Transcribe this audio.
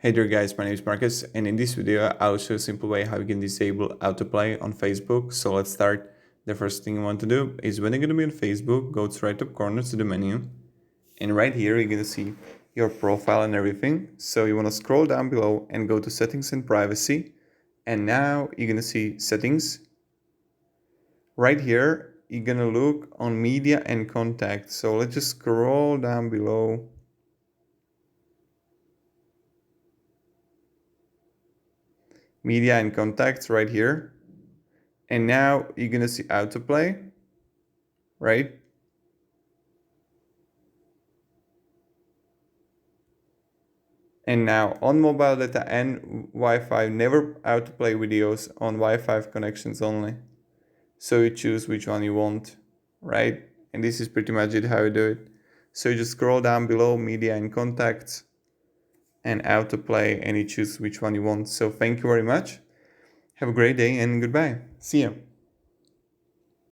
Hey there guys, my name is Marcus, and in this video I'll show a simple way how you can disable autoplay on Facebook. So let's start. The first thing you want to do is when you're going to be on Facebook, go to right top corner to the menu, and right here you're going to see your profile and everything. So you want to scroll down below and go to settings and privacy, and now you're going to see settings. Right here you're going to look on media and contacts. So let's just scroll down below. Media and contacts right here, and now you're gonna see autoplay, right? And now on mobile data and Wi-Fi, never autoplay videos on Wi-Fi connections only. So you choose which one you want, right? And this is pretty much it how you do it. So you just scroll down below media and contacts and autoplay, and you choose which one you want. So thank you very much. Have a great day and goodbye. See you.